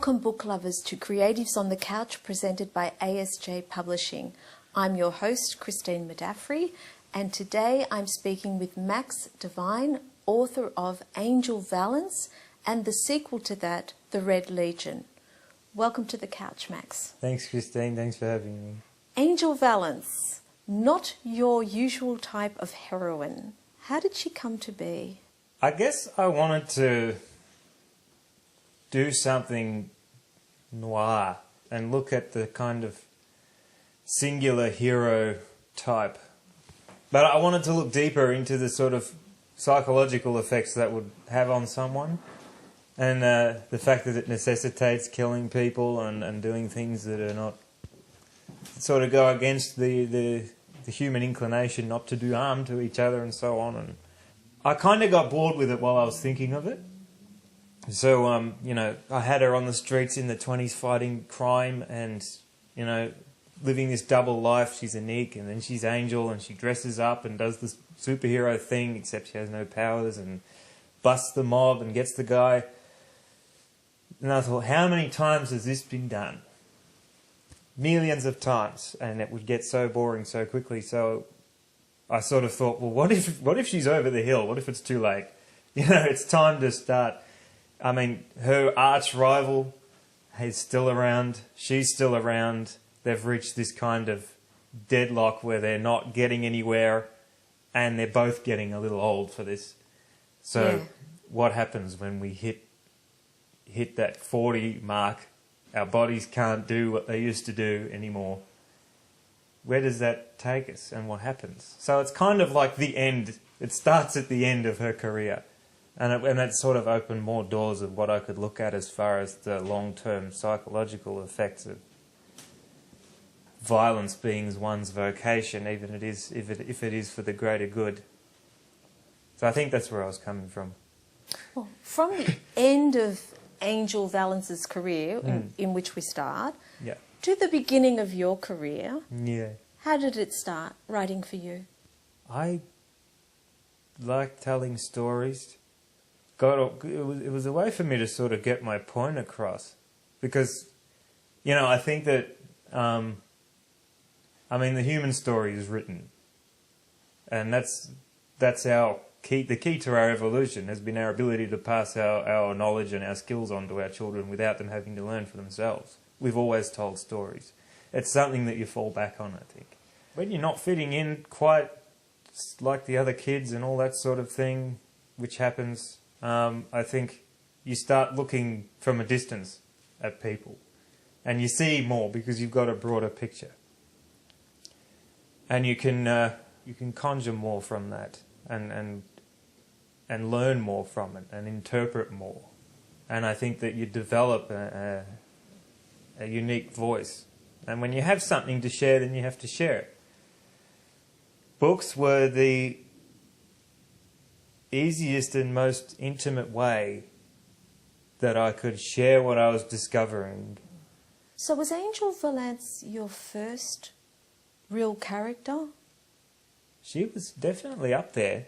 Welcome book lovers to Creatives on the Couch presented by ASJ Publishing. I'm your host Christine Madaffrey and today I'm speaking with Max Davine, author of Angel Valance and the sequel to that, The Red Legion. Welcome to the couch, Max. Thanks Christine, thanks for having me. Angel Valance, not your usual type of heroine. How did she come to be? I guess I wanted to do something noir and look at the kind of singular hero type. But I wanted to look deeper into the sort of psychological effects that would have on someone and the fact that it necessitates killing people and doing things that are not, sort of go against the human inclination not to do harm to each other and so on. And I kind of got bored with it while I was thinking of it. So, you know, I had her on the streets in the 20s fighting crime and, you know, living this double life. She's Anique and then she's Angel and she dresses up and does this superhero thing except she has no powers and busts the mob and gets the guy. And I thought, how many times has this been done? Millions of times. And it would get so boring so quickly. So I sort of thought, well, what if she's over the hill? What if it's too late? You know, it's time to start. I mean, her arch rival is still around. She's still around. They've reached this kind of deadlock where they're not getting anywhere and they're both getting a little old for this. So what happens when we hit that 40 mark? Our bodies can't do what they used to do anymore. Where does that take us and what happens? So it's kind of like the end. It starts at the end of her career. And that sort of opened more doors of what I could look at as far as the long-term psychological effects of violence being one's vocation, even if it is for the greater good. So I think that's where I was coming from. Well, from the end of Angel Valance's career, in which we start, to the beginning of your career, how did it start, writing for you? I like telling stories. It was a way for me to sort of get my point across. Because, you know, I think that, I mean, the human story is written. And that's our key. The key to our evolution has been our ability to pass our knowledge and our skills on to our children without them having to learn for themselves. We've always told stories. It's something that you fall back on, I think. When you're not fitting in quite like the other kids and all that sort of thing, which happens, I think you start looking from a distance at people. And you see more because you've got a broader picture. And you can conjure more from that and learn more from it and interpret more. And I think that you develop a unique voice. And when you have something to share, then you have to share it. Books were the easiest and most intimate way that I could share what I was discovering. So was Angel Valance your first real character? She was definitely up there.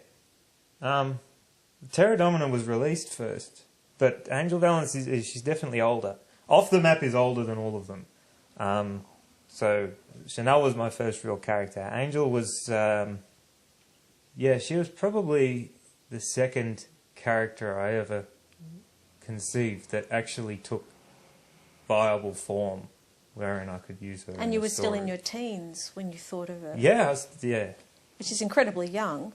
Terra Domina was released first, but Angel Valance she's definitely older. Off the Map is older than all of them. So Chanel was my first real character. Angel was, she was probably the second character I ever conceived that actually took viable form, wherein I could use her. And you were still in your teens when you thought of it. Yeah, Which is incredibly young.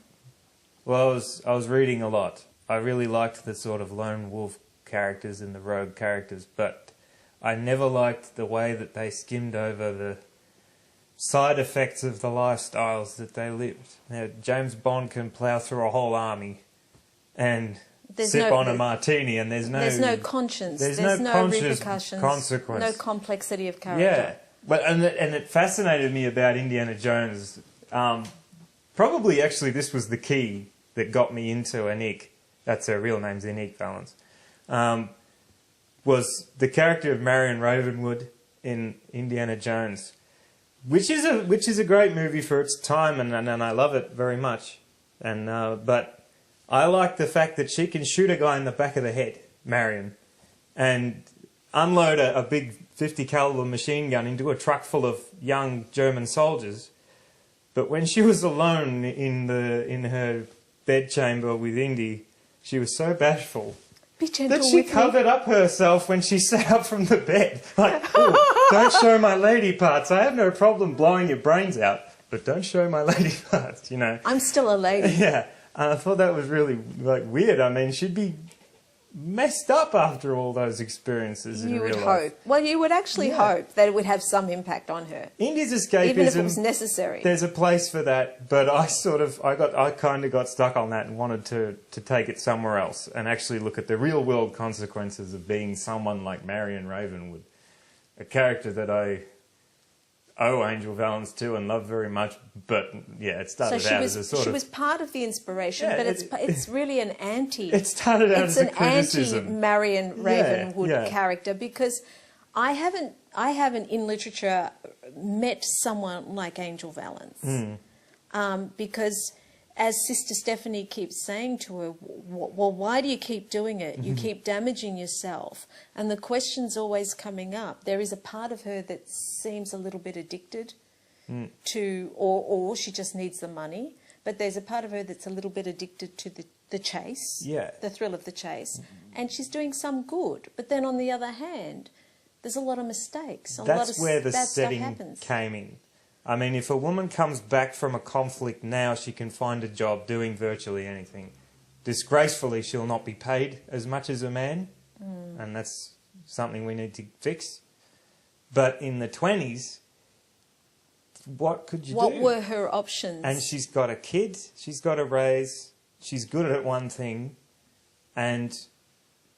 Well, I was reading a lot. I really liked the sort of lone wolf characters and the rogue characters, but I never liked the way that they skimmed over the side effects of the lifestyles that they lived. Now, James Bond can plough through a whole army and sip on a martini, and there's no conscience, there's no conscious repercussions, consequence, no complexity of character. Yeah, but and it fascinated me about Indiana Jones. Probably, actually, this was the key that got me into Anique. That's her real name's Anique Valance. Was the character of Marion Ravenwood in Indiana Jones, which is a great movie for its time, and I love it very much. And but I like the fact that she can shoot a guy in the back of the head, Marion, and unload a big 50 caliber machine gun into a truck full of young German soldiers. But when she was alone in her bedchamber with Indy, she was so bashful Be gentle that she with me. covered up herself when she sat up from the bed. Like, "Oh, don't show my lady parts. I have no problem blowing your brains out, but don't show my lady parts," you know. I'm still a lady. Yeah, and I thought that was really weird. I mean, she'd be messed up after all those experiences in You real would life. hope. Well, you would actually Yeah. hope that it would have some impact on her, Indy's escapism, even if it was necessary. there's a place for that, but I kind of got stuck on that and wanted to take it somewhere else and actually look at the real world consequences of being someone like Marion Ravenwood, a character that I owe Angel Valance to and love very much. But yeah, it started So out as a sort she of... was part of the inspiration, Yeah, but it's really an anti. It started out as a criticism. It's an anti-Marion Ravenwood yeah. character, because I haven't in literature met someone like Angel Valance. Because as Sister Stephanie keeps saying to her, well, why do you keep doing it? You keep damaging yourself. And the question's always coming up. There is a part of her that seems a little bit addicted to, or she just needs the money. But there's a part of her that's a little bit addicted to the chase, the thrill of the chase. And she's doing some good. But then on the other hand, there's a lot of mistakes. That's where the bad stuff setting happens. came in. I mean, if a woman comes back from a conflict now, she can find a job doing virtually anything. Disgracefully, she'll not be paid as much as a man, and that's something we need to fix. But in the 20s, what could you do? What were her options? And she's got a kid, she's got a raise, she's good at one thing, and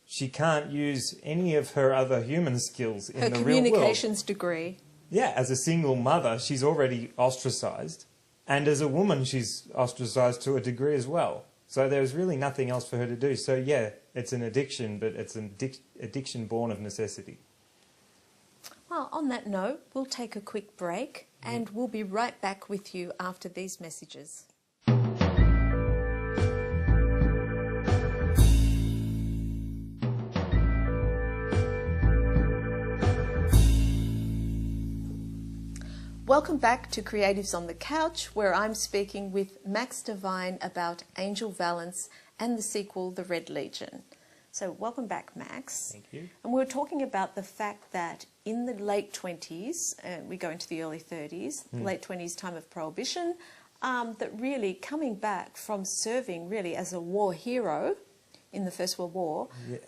she can't use any of her other human skills in her the real world. communications degree. Yeah, as a single mother, she's already ostracised. And as a woman, she's ostracised to a degree as well. So there's really nothing else for her to do. So yeah, it's an addiction, but it's an addiction born of necessity. Well, on that note, we'll take a quick break and we'll be right back with you after these messages. Welcome back to Creatives on the Couch, where I'm speaking with Max Davine about Angel Valance and the sequel, The Red Legion. So welcome back, Max. Thank you. And we were talking about the fact that in the late 20s, we go into the early 30s, late 20s, time of Prohibition, that really coming back from serving really as a war hero in the First World War,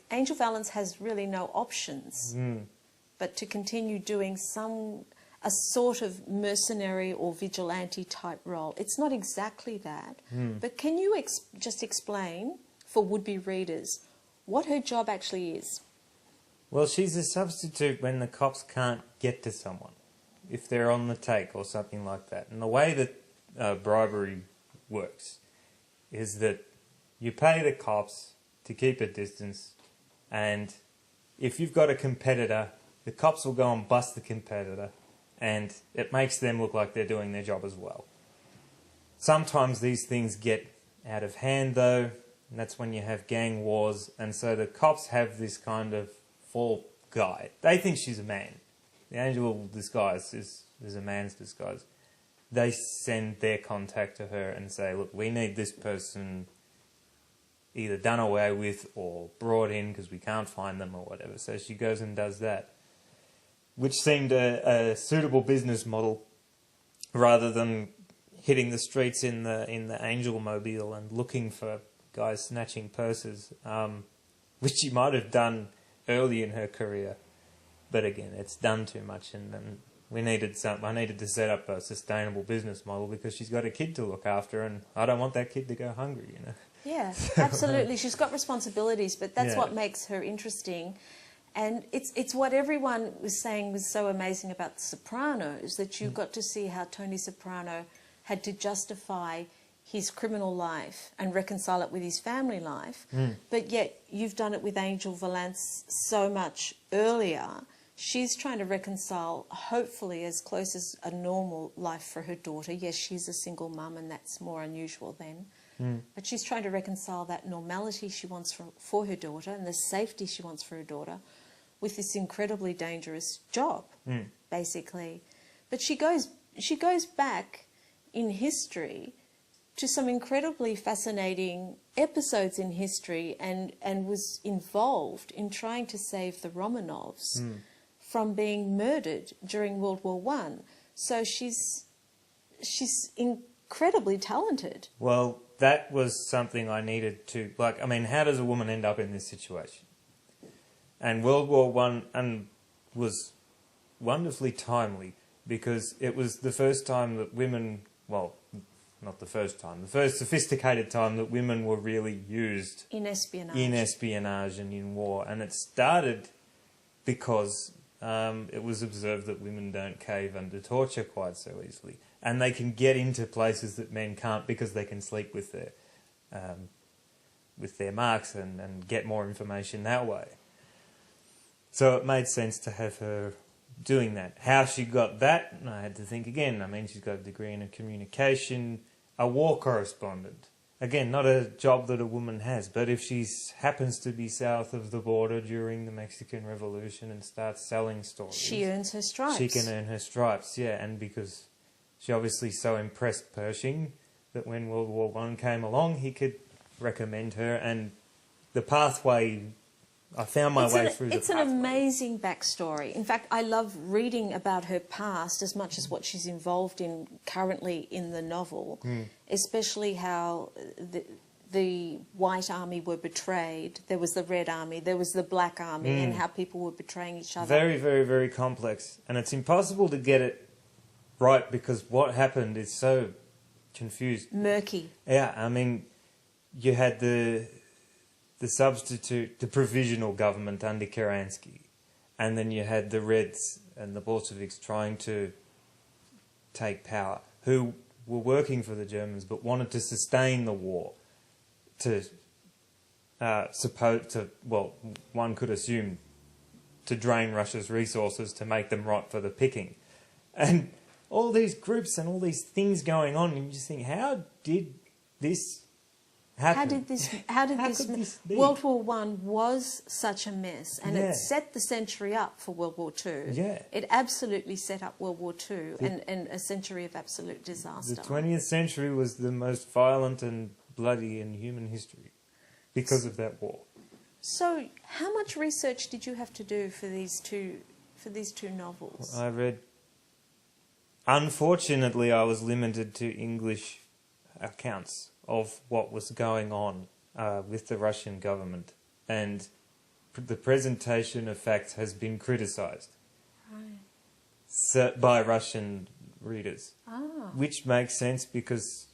Angel Valance has really no options but to continue doing a sort of mercenary or vigilante type role. It's not exactly that, but can you just explain for would-be readers what her job actually is? Well, she's a substitute when the cops can't get to someone, if they're on the take or something like that. And the way that bribery works is that you pay the cops to keep a distance, and if you've got a competitor, the cops will go and bust the competitor, and it makes them look like they're doing their job as well. Sometimes these things get out of hand, though, and that's when you have gang wars, and so the cops have this kind of fall guy. They think she's a man. The angel disguise is a man's disguise. They send their contact to her and say, look, we need this person either done away with or brought in because we can't find them or whatever. So she goes and does that, which seemed a suitable business model rather than hitting the streets in the Angel Mobile and looking for guys snatching purses, which she might have done early in her career. But again, it's done too much, and I needed to set up a sustainable business model because she's got a kid to look after, and I don't want that kid to go hungry, you know. Yeah, absolutely. She's got responsibilities, but that's what makes her interesting. And it's what everyone was saying was so amazing about The Sopranos, that you got to see how Tony Soprano had to justify his criminal life and reconcile it with his family life. But yet you've done it with Angel Valance so much earlier. She's trying to reconcile, hopefully, as close as a normal life for her daughter. Yes, she's a single mum, and that's more unusual then. But she's trying to reconcile that normality she wants for her daughter and the safety she wants for her daughter with this incredibly dangerous job, basically. But she goes back in history to some incredibly fascinating episodes in history and was involved in trying to save the Romanovs from being murdered during World War One. So she's incredibly talented. Well, that was something I needed to, like, I mean, how does a woman end up in this situation? And World War One was wonderfully timely because it was the first time that women, well, not the first time, the first sophisticated time that women were really used In espionage. in espionage and in war. And it started because it was observed that women don't cave under torture quite so easily. And they can get into places that men can't because they can sleep with their marks and get more information that way. So it made sense to have her doing that. How she got that, I had to think again. I mean, she's got a degree in communication, a war correspondent. Again, not a job that a woman has, but if she happens to be south of the border during the Mexican Revolution and starts selling stories... She earns her stripes. She can earn her stripes, yeah, and because she obviously so impressed Pershing that when World War One came along, he could recommend her, and the pathway... I found my way through the pathway. It's an amazing backstory. In fact, I love reading about her past as much as what she's involved in currently in the novel, especially how the White Army were betrayed. There was the Red Army, there was the Black Army, and how people were betraying each other. Very, very, very complex. And it's impossible to get it right because what happened is so confused. Murky. Yeah, I mean, you had the substitute, the provisional government under Kerensky. And then you had the Reds and the Bolsheviks trying to take power, who were working for the Germans but wanted to sustain the war one could assume, to drain Russia's resources to make them ripe for the picking. And all these groups and all these things going on, and you just think, how did this... How did this be? World War One was such a mess, and it set the century up for World War Two. Yeah. It absolutely set up World War Two and a century of absolute disaster. The 20th century was the most violent and bloody in human history because of that war. So, how much research did you have to do for these two novels? I read. Unfortunately, I was limited to English accounts of what was going on with the Russian government, and the presentation of facts has been criticised by Russian readers, which makes sense because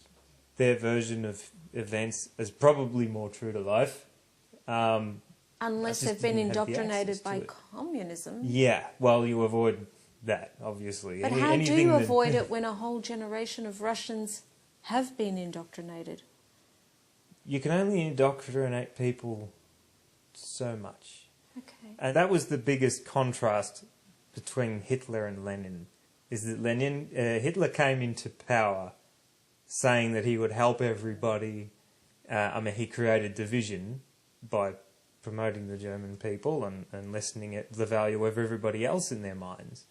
their version of events is probably more true to life. Unless they've been indoctrinated by communism. Yeah, well, you avoid that, obviously. But how do you avoid it when a whole generation of Russians have been indoctrinated? You can only indoctrinate people so much. Okay. And that was the biggest contrast between Hitler and Lenin, is that Hitler came into power saying that he would help everybody. He created division by promoting the German people and lessening the value of everybody else in their minds.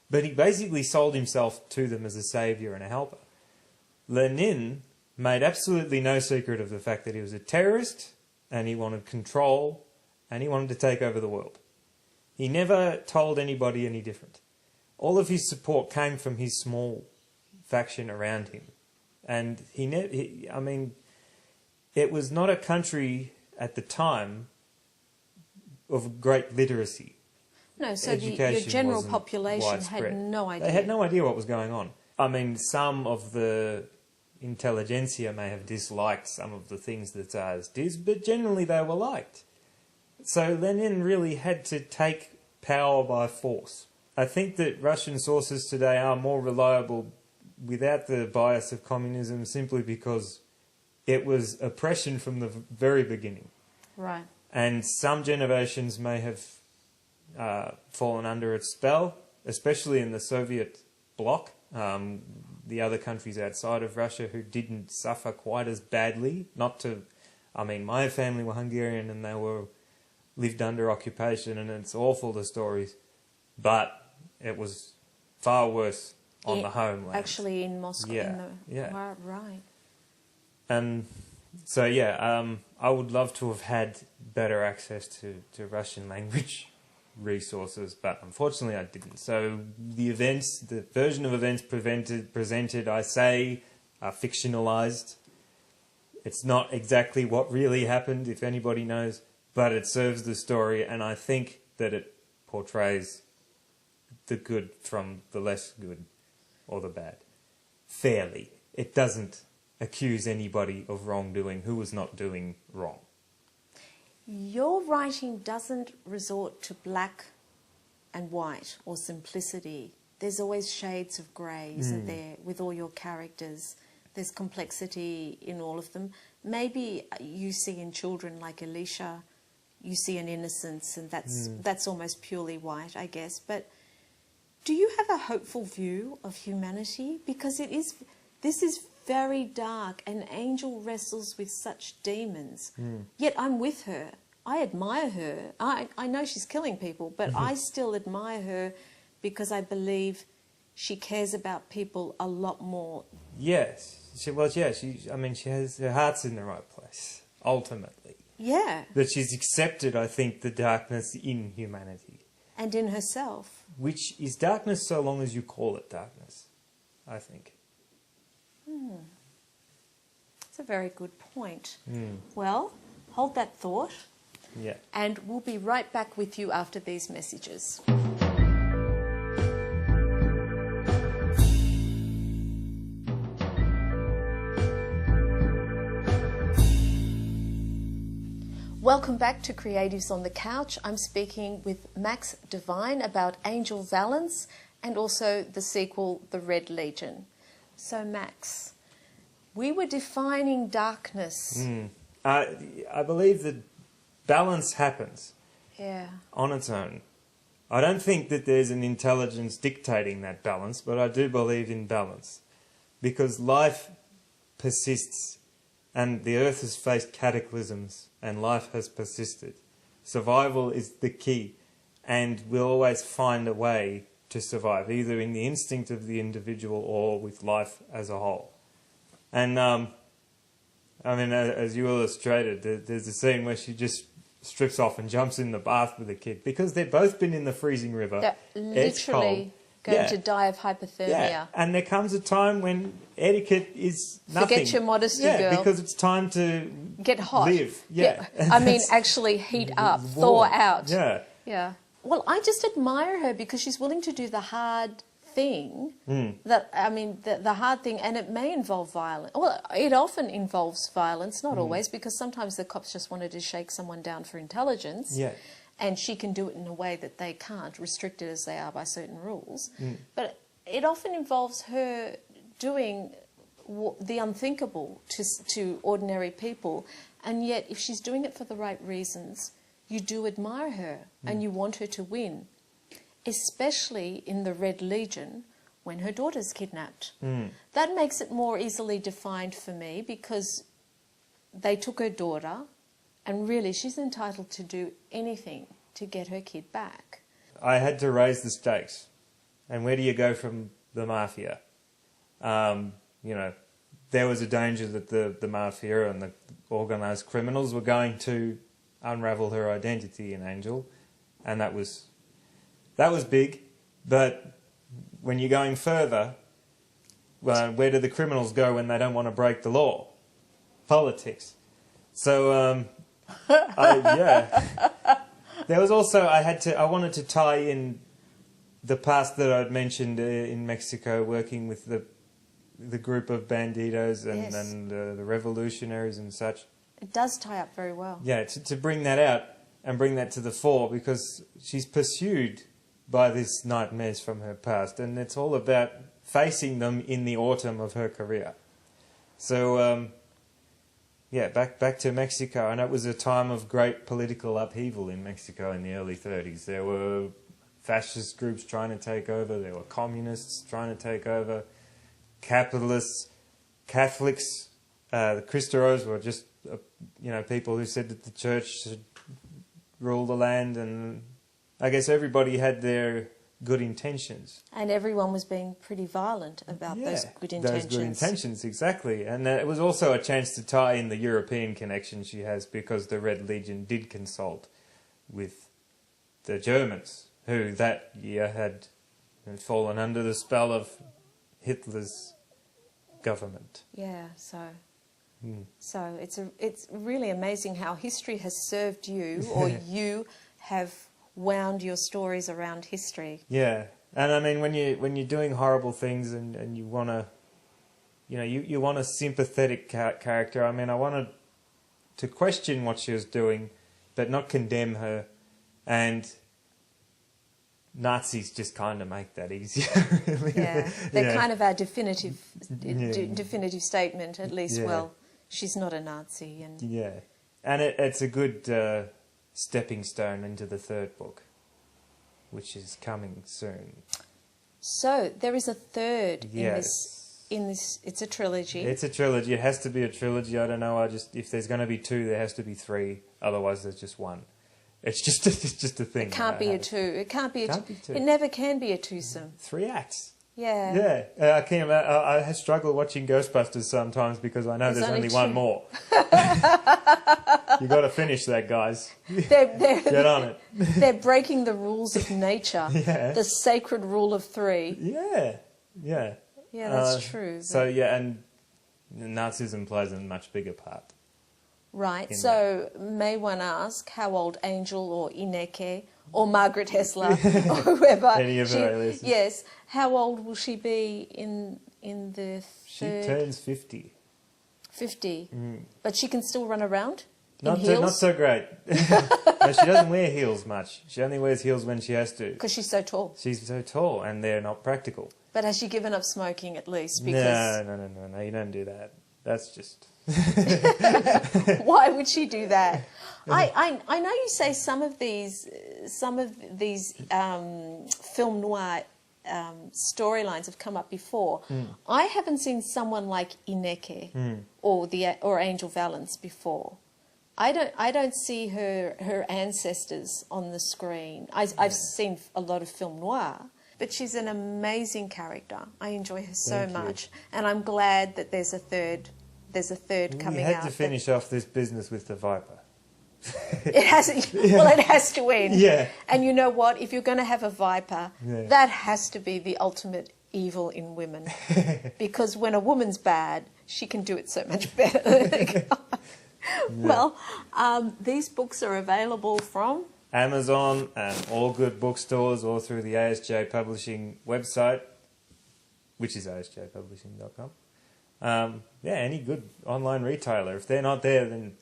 But he basically sold himself to them as a saviour and a helper. Lenin made absolutely no secret of the fact that he was a terrorist and he wanted control and he wanted to take over the world. He never told anybody any different. All of his support came from his small faction around him. And it was not a country at the time of great literacy. No, so your general population had no idea. They had no idea what was going on. I mean, some of the intelligentsia may have disliked some of the things that Tsars did, but generally they were liked. So Lenin really had to take power by force. I think that Russian sources today are more reliable without the bias of communism simply because it was oppression from the very beginning. Right. And some generations may have fallen under its spell, especially in the Soviet bloc. The other countries outside of Russia who didn't suffer quite as badly. My family were Hungarian and they were lived under occupation, and it's awful, the stories, but it was far worse on the homeland. Actually, in Moscow. Yeah. Right. And so, I would love to have had better access to Russian language resources, but unfortunately I didn't. So the version of events presented, I say, are fictionalized. It's not exactly what really happened, if anybody knows, but it serves the story, and I think that it portrays the good from the less good, or the bad, fairly. It doesn't accuse anybody of wrongdoing who was not doing wrong. Your writing doesn't resort to black and white or simplicity. There's always shades of grey, isn't there, with all your characters? There's complexity in all of them. Maybe you see in children like Alicia, you see an innocence, and that's almost purely white, I guess. But do you have a hopeful view of humanity? Because this is very dark. An angel wrestles with such demons. Yet I'm with her. I admire her. I know she's killing people, but I still admire her because I believe she cares about people a lot more. Yes. She has her heart's in the right place, ultimately. Yeah. That she's accepted, I think, the darkness in humanity. And in herself. Which is darkness so long as you call it darkness, I think. That's a very good point. Well, hold that thought. Yeah. And we'll be right back with you after these messages. Welcome back to Creatives on the Couch. I'm speaking with Max Davine about Angel Valance and also the sequel, The Red Legion. So, Max, we were defining darkness. I believe that balance happens on its own. I don't think that there's an intelligence dictating that balance, but I do believe in balance. Because life persists, and the earth has faced cataclysms, and life has persisted. Survival is the key, and we'll always find a way to survive, either in the instinct of the individual or with life as a whole. And, as you illustrated, there's a scene where she just strips off and jumps in the bath with the kid, because they've both been in the freezing river. They're literally going to die of hypothermia. Yeah, and there comes a time when etiquette is nothing. Forget your modesty, girl. Because it's time to get hot. Live. Yeah. Actually heat up, thaw out. Yeah. Yeah. Well, I just admire her because she's willing to do the hard thing. The hard thing, and it may involve violence. Well, it often involves violence, not always, because sometimes the cops just wanted to shake someone down for intelligence. Yeah. And she can do it in a way that they can't, restricted as they are by certain rules. But it often involves her doing the unthinkable to ordinary people. And yet, if she's doing it for the right reasons, you do admire her and you want her to win. Especially in the Red Legion, when her daughter's kidnapped. That makes it more easily defined for me, because they took her daughter, and really she's entitled to do anything to get her kid back. I had to raise the stakes. And where do you go from the mafia? There was a danger that the mafia and the organised criminals were going to unravel her identity in Angel, and that was big. But when you're going further, well, where do the criminals go when they don't want to break the law? Politics. So, there was also, I wanted to tie in the past that I'd mentioned in Mexico, working with the group of banditos and the revolutionaries and such. It does tie up very well. Yeah, to bring that out and bring that to the fore, because she's pursued by these nightmares from her past, and it's all about facing them in the autumn of her career. So, back to Mexico, and it was a time of great political upheaval in Mexico in the early 30s. There were fascist groups trying to take over, there were communists trying to take over, capitalists, Catholics, the Cristeros were just, people who said that the church should rule the land, and I guess everybody had their good intentions. And everyone was being pretty violent about those good intentions. Those good intentions, exactly. And it was also a chance to tie in the European connection she has, because the Red Legion did consult with the Germans, who that year had fallen under the spell of Hitler's government. Yeah, so it's really amazing how history has served you, or you have wound your stories around history. Yeah, and I mean, when you're doing horrible things and you want to, you want a sympathetic character. I mean, I wanted to question what she was doing, but not condemn her, and Nazis just kind of make that easier, really. Yeah, they're kind of our definitive statement, at least. Yeah. Well, she's not a Nazi, and it's a good stepping stone into the third book, which is coming soon. So there is a third Yes. in this. It's a trilogy. It's a trilogy. It has to be a trilogy. I don't know. If there's going to be two, there has to be three. Otherwise, there's just one. It's just a thing. It can't be a two. It can't be a Can't be two. It never can be a twosome. 3 acts. Yeah. Yeah. I struggle watching Ghostbusters sometimes because I know there's only one more. You got to finish that, guys. Get on it. They're breaking the rules of nature. Yeah. The sacred rule of 3. Yeah. Yeah. Yeah, that's true. So yeah, and Nazism plays a much bigger part. Right. So may one ask how old Angel or Ineke or Margaret Hessler or whoever? Any of her aliases. Yes. How old will she be in the third? She turns 50. 50. But she can still run around in Not heels? so great. No, she doesn't wear heels much. She only wears heels when she has to. Because she's so tall. She's so tall, and they're not practical. But has she given up smoking at least? Because No, you don't do that. That's just... Why would she do that? I know you say some of these film noir storylines have come up before. I haven't seen someone like Ineke or Angel Valance before. I don't see her ancestors on the screen. I've seen a lot of film noir, but she's an amazing character. I enjoy her so much, and I'm glad that there's a third. There's a third coming out. You had to finish off this business with the Viper. It has. Well, it has to end. Yeah. And you know what? If you're going to have a Viper, that has to be the ultimate evil in women. Because when a woman's bad, she can do it so much better than a guy. Well, these books are available from Amazon and all good bookstores, or through the ASJ Publishing website, which is asjpublishing.com. Any good online retailer. If they're not there, then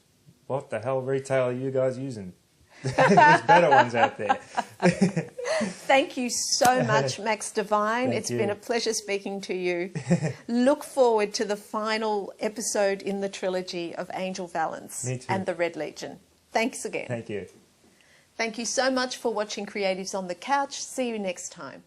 what the hell retailer are you guys using? There's better ones out there. Thank you so much, Max Davine. It's been a pleasure speaking to you. Look forward to the final episode in the trilogy of Angel Valance and the Red Legion. Thanks again. Thank you. Thank you so much for watching Creatives on the Couch. See you next time.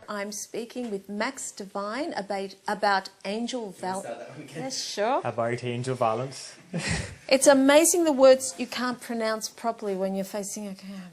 I'm speaking with Max Davine about Angel Valance. Yes, sure. About Angel Valance. It's amazing the words you can't pronounce properly when you're facing a camera.